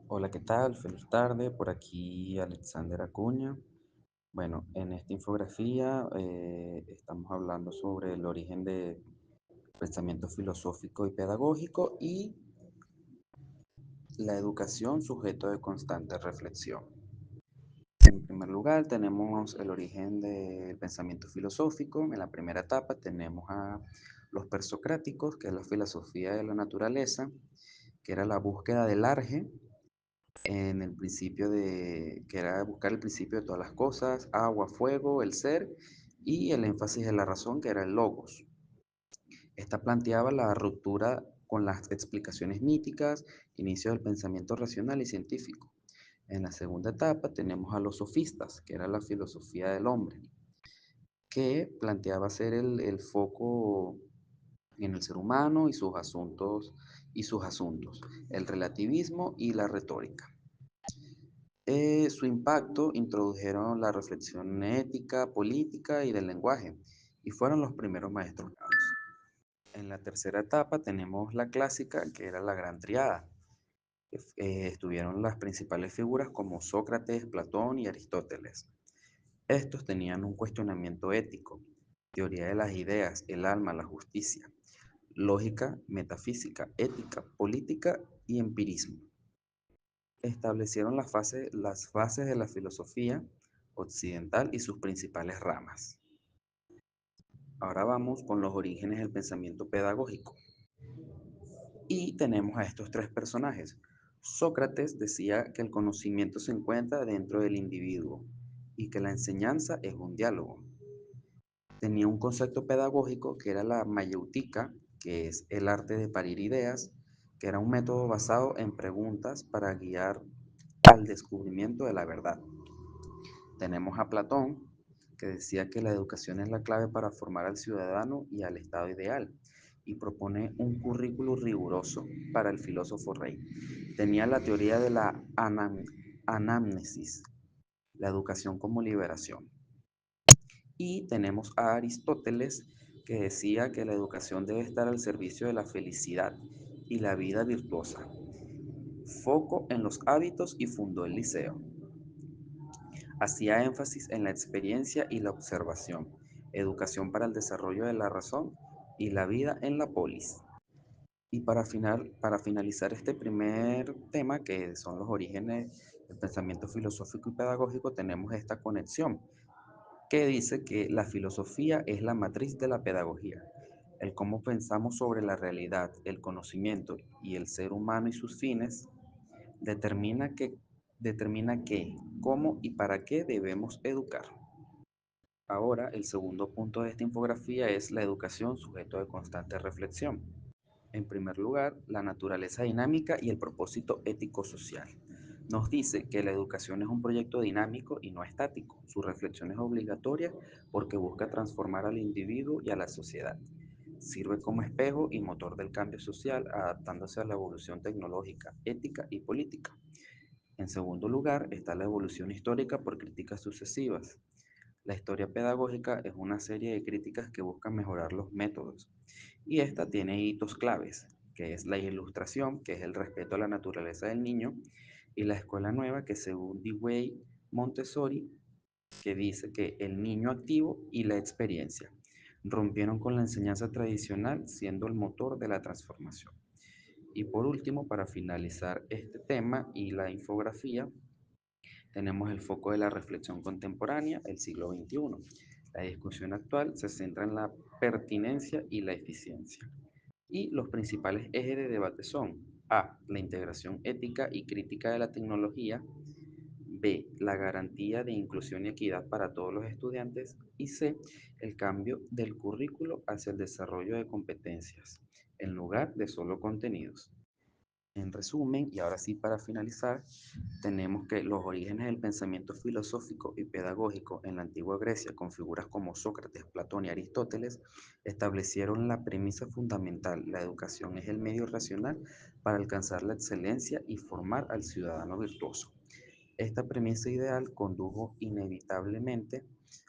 Hola, ¿qué tal? Feliz tarde. Por aquí Alexander Acuña. Bueno, en esta infografía estamos hablando sobre el origen del pensamiento filosófico y pedagógico y la educación sujeto de constante reflexión. En primer lugar, tenemos el origen del pensamiento filosófico. En la primera etapa tenemos a los presocráticos, que es la filosofía de la naturaleza, que era la búsqueda del arge en el principio que era buscar el principio de todas las cosas, agua, fuego, el ser, y el énfasis de la razón, que era el logos. Esta planteaba la ruptura con las explicaciones míticas, inicio del pensamiento racional y científico. En la segunda etapa tenemos a los sofistas, que era la filosofía del hombre, que planteaba ser el foco en el ser humano y sus asuntos, el relativismo y la retórica. Su impacto introdujeron la reflexión ética, política y del lenguaje, y fueron los primeros maestros galos. En la tercera etapa tenemos la clásica, que era la Gran Triada. Estuvieron las principales figuras como Sócrates, Platón y Aristóteles. Estos tenían un cuestionamiento ético, teoría de las ideas, el alma, la justicia, lógica, metafísica, ética, política y empirismo. Establecieron las bases de la filosofía occidental y sus principales ramas. Ahora vamos con los orígenes del pensamiento pedagógico. Y tenemos a estos tres personajes. Sócrates decía que el conocimiento se encuentra dentro del individuo y que la enseñanza es un diálogo. Tenía un concepto pedagógico que era la mayéutica, que es el arte de parir ideas, que era un método basado en preguntas para guiar al descubrimiento de la verdad. Tenemos a Platón, que decía que la educación es la clave para formar al ciudadano y al estado ideal, y propone un currículo riguroso para el filósofo rey. Tenía la teoría de la anamnesis, la educación como liberación. Y tenemos a Aristóteles, que decía que la educación debe estar al servicio de la felicidad y la vida virtuosa. Foco en los hábitos y fundó el liceo. Hacía énfasis en la experiencia y la observación, educación para el desarrollo de la razón y la vida en la polis. Y para finalizar este primer tema, que son los orígenes del pensamiento filosófico y pedagógico, tenemos esta conexión que dice que la filosofía es la matriz de la pedagogía. El cómo pensamos sobre la realidad, el conocimiento y el ser humano y sus fines determina qué, cómo y para qué debemos educar. Ahora, el segundo punto de esta infografía es la educación sujeto de constante reflexión. En primer lugar, la naturaleza dinámica y el propósito ético-social. Nos dice que la educación es un proyecto dinámico y no estático. Su reflexión es obligatoria porque busca transformar al individuo y a la sociedad. Sirve como espejo y motor del cambio social, adaptándose a la evolución tecnológica, ética y política. En segundo lugar, está la evolución histórica por críticas sucesivas. La historia pedagógica es una serie de críticas que buscan mejorar los métodos, y esta tiene hitos claves, que es la ilustración, que es el respeto a la naturaleza del niño, y la escuela nueva, que según Dewey Montessori, que dice que el niño activo y la experiencia rompieron con la enseñanza tradicional, siendo el motor de la transformación. Y por último, para finalizar este tema y la infografía, tenemos el foco de la reflexión contemporánea, el siglo XXI. La discusión actual se centra en la pertinencia y la eficiencia. Y los principales ejes de debate son: A, la integración ética y crítica de la tecnología; B, la garantía de inclusión y equidad para todos los estudiantes; y C, el cambio del currículo hacia el desarrollo de competencias, en lugar de solo contenidos. En resumen, y ahora sí para finalizar, tenemos que los orígenes del pensamiento filosófico y pedagógico en la antigua Grecia, con figuras como Sócrates, Platón y Aristóteles, establecieron la premisa fundamental: la educación es el medio racional para alcanzar la excelencia y formar al ciudadano virtuoso. Esta premisa ideal condujo inevitablemente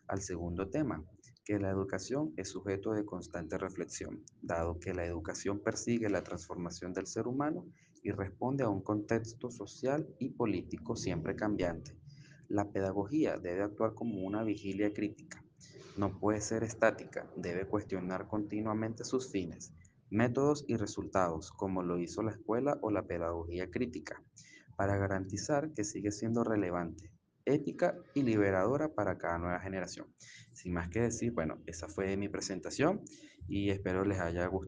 al segundo tema, que la educación es sujeto de constante reflexión, dado que la educación persigue la transformación del ser humano y responde a un contexto social y político siempre cambiante. La pedagogía debe actuar como una vigilia crítica. No puede ser estática, debe cuestionar continuamente sus fines, métodos y resultados, como lo hizo la escuela o la pedagogía crítica, para garantizar que sigue siendo relevante, ética y liberadora para cada nueva generación. Sin más que decir, bueno, esa fue mi presentación y espero les haya gustado.